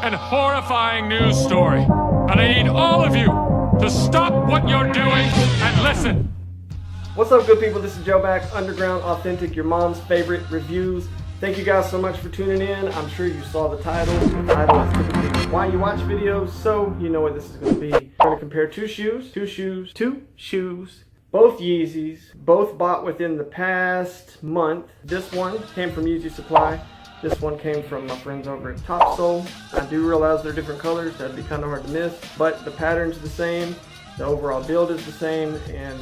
and horrifying news story. And I need all of you to stop what you're doing and listen. What's up, good people? This is Joe back, Underground Authentic, your mom's favorite reviews. Thank you guys so much for tuning in. I'm sure you saw the title. The title is typically why you watch videos, so you know what this is going to be. We're going to compare two shoes, both Yeezys, both bought within the past month. This one came from Yeezy Supply. This one came from my friends over at Top Soul. I do realize they're different colors. That'd be kind of hard to miss, but the pattern's the same. The overall build is the same, and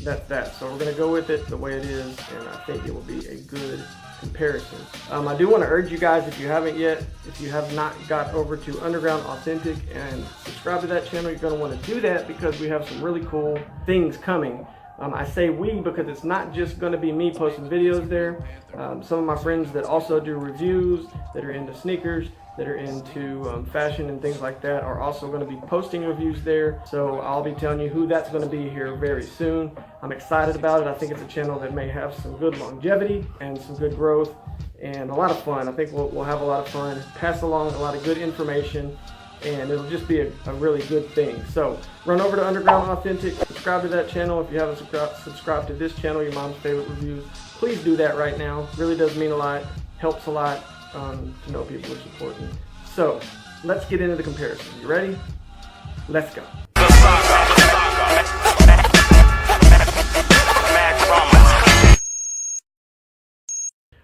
that's that. So we're going to go with it the way it is, and I think it will be a good comparison. I do want to urge you guys, if you haven't yet, if you have not got over to Underground Authentic and subscribe to that channel, you're going to want to do that because we have some really cool things coming. I say we because it's not just going to be me posting videos there. Some of my friends that also do reviews, that are into sneakers, that are into fashion and things like that, are also going to be posting reviews there. So I'll be telling you who that's going to be here very soon. I'm excited about it. I think it's a channel that may have some good longevity and some good growth and a lot of fun. I think we'll have a lot of fun, pass along a lot of good information, and it'll just be a really good thing. So run over to Underground Authentic, subscribe to that channel. If you haven't subscribed to this channel, your mom's favorite reviews, please do that right now. It really does mean a lot, helps a lot to know people are supporting. So let's get into the comparison. You ready? Let's go.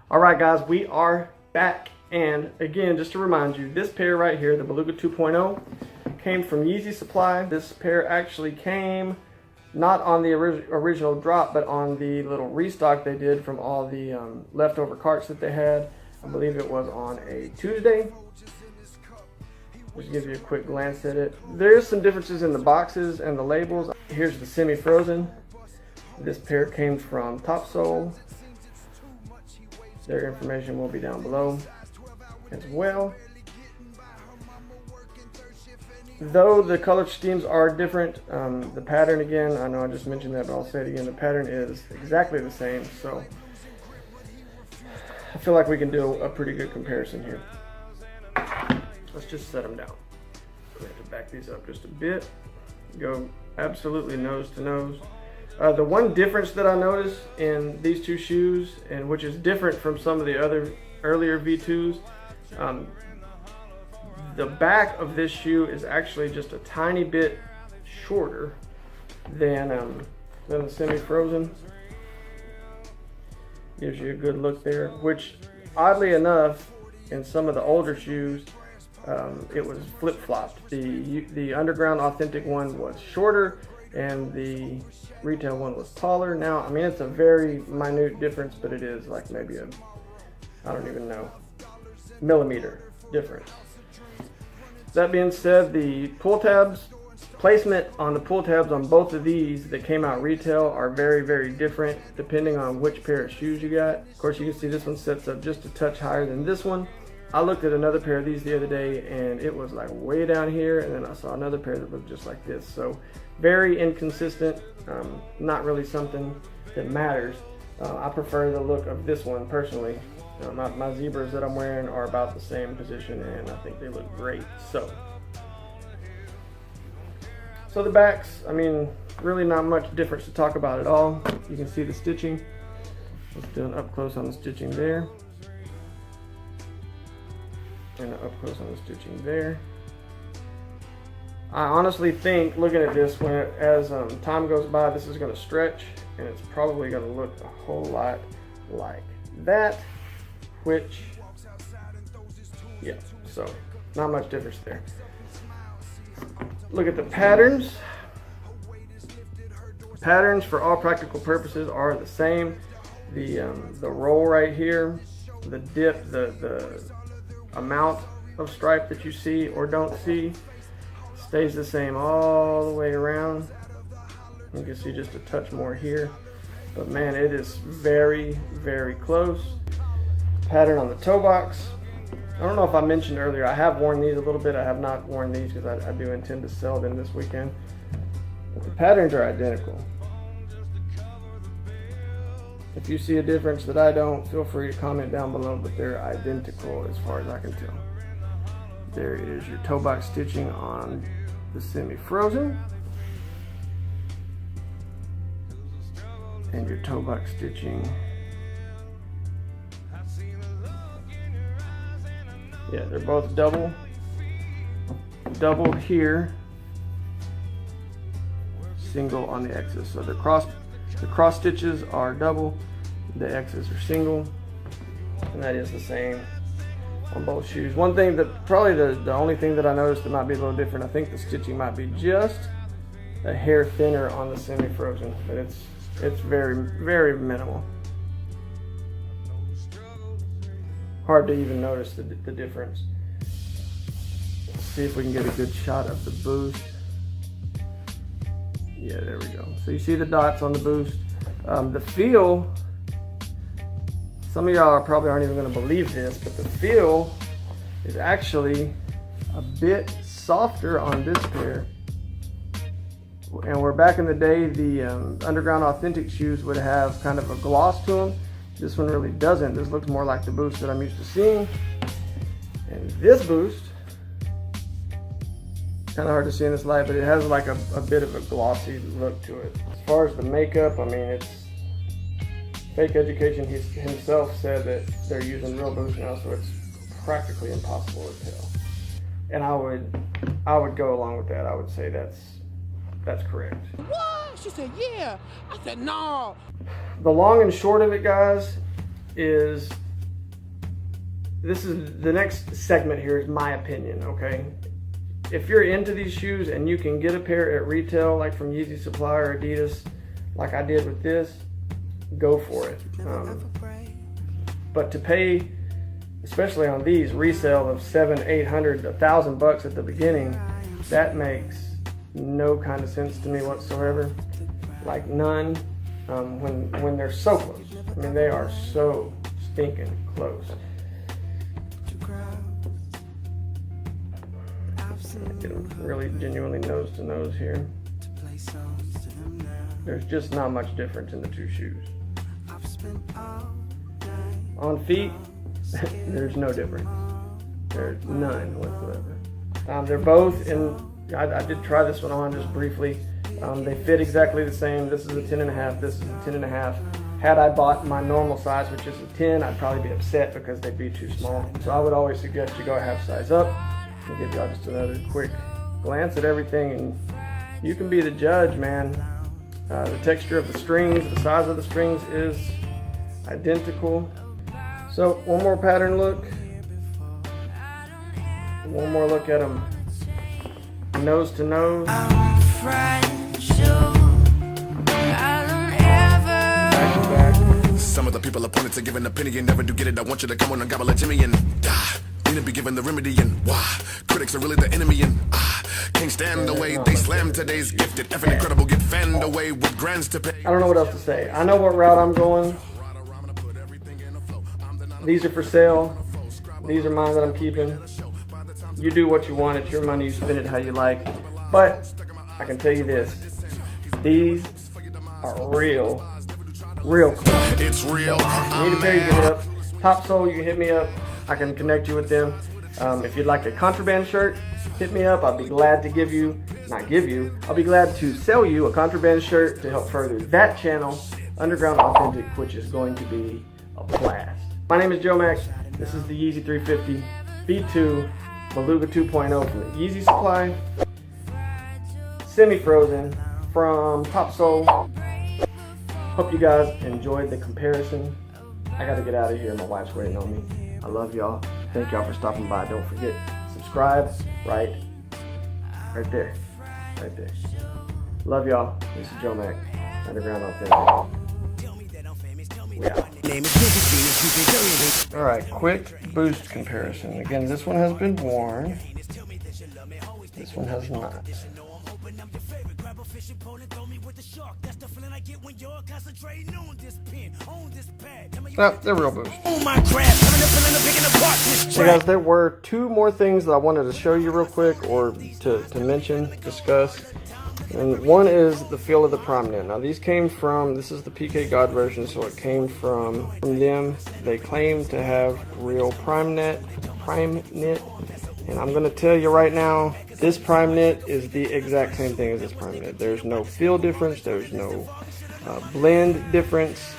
All right, guys, we are back. And again, just to remind you, this pair right here, the Beluga 2.0, came from Yeezy Supply. This pair actually came not on the original drop, but on the little restock they did from all the leftover carts that they had. I believe it was on a Tuesday. Just give you a quick glance at it. There's some differences in the boxes and the labels. Here's the semi-frozen. This pair came from Top Soul. Their information will be down below as well. Though the color schemes are different, the pattern, again, I know I just mentioned that, but I'll say it again, the pattern is exactly the same, so I feel like we can do a pretty good comparison here. Let's just set them down. We have to back these up just a bit, go absolutely nose to nose. The one difference that I noticed in these two shoes, and which is different from some of the other earlier V2s, the back of this shoe is actually just a tiny bit shorter than the semi-frozen. Gives you a good look there, which oddly enough, in some of the older shoes, it was flip-flopped. The Underground Authentic one was shorter and the retail one was taller. Now, I mean, it's a very minute difference, but it is like maybe I don't even know, millimeter difference. That being said, the pull tabs, placement on the pull tabs on both of these that came out retail are very, very different depending on which pair of shoes you got. Of course, you can see this one sets up just a touch higher than this one. I looked at another pair of these the other day and it was like way down here, and then I saw another pair that looked just like this. So very inconsistent, not really something that matters. I prefer the look of this one personally. My zebras that I'm wearing are about the same position and I think they look great. So the backs, I mean, really not much difference to talk about at all. You can see the stitching. Let's do an up close on the stitching there. And an up close on the stitching there. I honestly think, looking at this, as time goes by, this is going to stretch and it's probably going to look a whole lot like that, which, yeah, so not much difference there. Look at the patterns. Patterns for all practical purposes are the same. The roll right here, the dip, the amount of stripe that you see or don't see stays the same all the way around. You can see just a touch more here, but man, it is very, very close. Pattern on the toe box. I don't know if I mentioned earlier, I have worn these a little bit. I have not worn these because I do intend to sell them this weekend. But the patterns are identical. If you see a difference that I don't, feel free to comment down below, but they're identical as far as I can tell. There is your toe box stitching on the semi-frozen. And your toe box stitching. Yeah, they're both double here, single on the X's. So the cross stitches are double, the X's are single, and that is the same on both shoes. One thing that probably the only thing that I noticed that might be a little different, I think the stitching might be just a hair thinner on the semi-frozen, but it's very, very minimal. Hard to even notice the difference. Let's see if we can get a good shot of the boost. Yeah, there we go. So you see the dots on the boost. The feel, some of y'all probably aren't even going to believe this, but the feel is actually a bit softer on this pair. And where back in the day, the Underground Authentic shoes would have kind of a gloss to them. This one really doesn't. This looks more like the boost that I'm used to seeing. And this boost, kind of hard to see in this light, but it has like a bit of a glossy look to it. As far as the makeup, I mean, it's Fake Education himself said that they're using real boost now, so it's practically impossible to tell. And I would go along with that. I would say that's correct. What? She said, yeah. I said, no. The long and short of it, guys, is this is the next segment here is my opinion, okay? If you're into these shoes and you can get a pair at retail, like from Yeezy Supply or Adidas, like I did with this, go for it. But to pay, especially on these, resale of $700, $800, $1,000 at the beginning, that makes no kind of sense to me whatsoever. Like none. When they're so close. I mean, they are so stinking close. Get them really genuinely nose to nose here. There's just not much difference in the two shoes. On feet, there's no difference. There's none whatsoever. They're both in, I did try this one on just briefly. They fit exactly the same. This is a 10.5, this is a 10.5. Had I bought my normal size, which is a 10, I'd probably be upset because they'd be too small. So I would always suggest you go a half size up. I'll give y'all just another quick glance at everything, and you can be the judge, man. The texture of the strings, the size of the strings is identical. So one more pattern look. One more look at them nose to nose. Some of the people opponents are giving an opinion, never do get it. I want you to come on and gobble a Jimmy and die. Need to be given the remedy and why critics are really the enemy and can't stand the way they slam today's gifted. Effing incredible, get fanned away with grants to pay. I don't know what else to say. I know what route I'm going. These are for sale. These are mine that I'm keeping. You do what you want. It's your money. You spend it how you like. But I can tell you this. These are real close. It's real. You need a pair, you hit up. Top Sole, you can hit me up. I can connect you with them. If you'd like a contraband shirt, hit me up. I'll be glad to I'll be glad to sell you a contraband shirt to help further that channel, Underground Authentic, which is going to be a blast. My name is Joe Max. This is the Yeezy 350 V2 Beluga 2.0 from the Yeezy Supply. Semi-frozen from Top Sole. Hope you guys enjoyed the comparison. I gotta get out of here. My wife's waiting on me. I love y'all. Thank y'all for stopping by. Don't forget, subscribe right there. Right there. Love y'all. This is Joe Mac, Underground Authentic. Alright, quick boost comparison. Again, this one has been worn. This one has not. They're real boost. Hey guys, there were two more things that I wanted to show you real quick, or to mention, discuss. And one is the feel of the prime knit. Now these came from, this is the PK God version, so it came from them. They claim to have real prime knit, And I'm going to tell you right now, this prime knit is the exact same thing as this prime knit. There's no feel difference. There's no blend difference.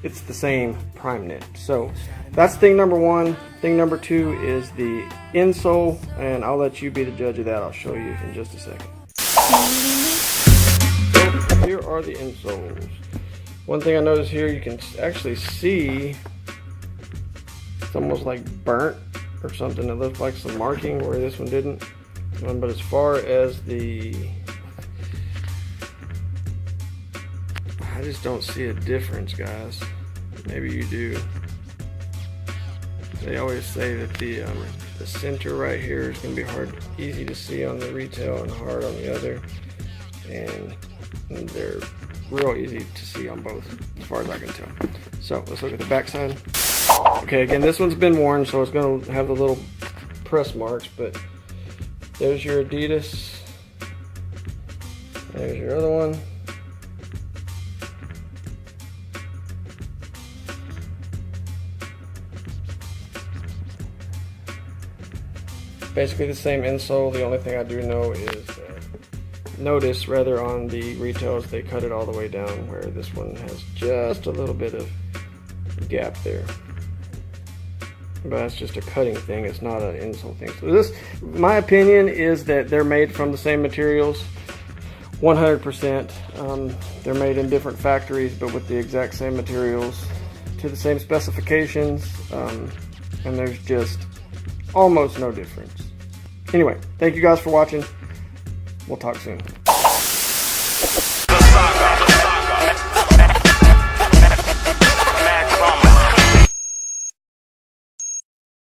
It's the same prime knit. So that's thing number one. Thing number two is the insole, and I'll let you be the judge of that. I'll show you in just a second. So here are the insoles. One thing I noticed here, you can actually see it's almost like burnt or something. It looks like some marking where this one didn't. But as far as I just don't see a difference, guys. Maybe you do. They always say that the center right here is going to be easy to see on the retail and hard on the other. And they're real easy to see on both, as far as I can tell. So let's look at the back side. Okay, again, this one's been worn, so it's going to have the little press marks, but there's your Adidas. There's your other one. Basically the same insole. The only thing I do know is notice rather on the retails they cut it all the way down, where this one has just a little bit of gap there. But that's just a cutting thing, it's not an insole thing. So this, my opinion, is that they're made from the same materials 100%. They're made in different factories but with the exact same materials to the same specifications, and there's just almost no difference. Anyway, thank you guys for watching. We'll talk soon.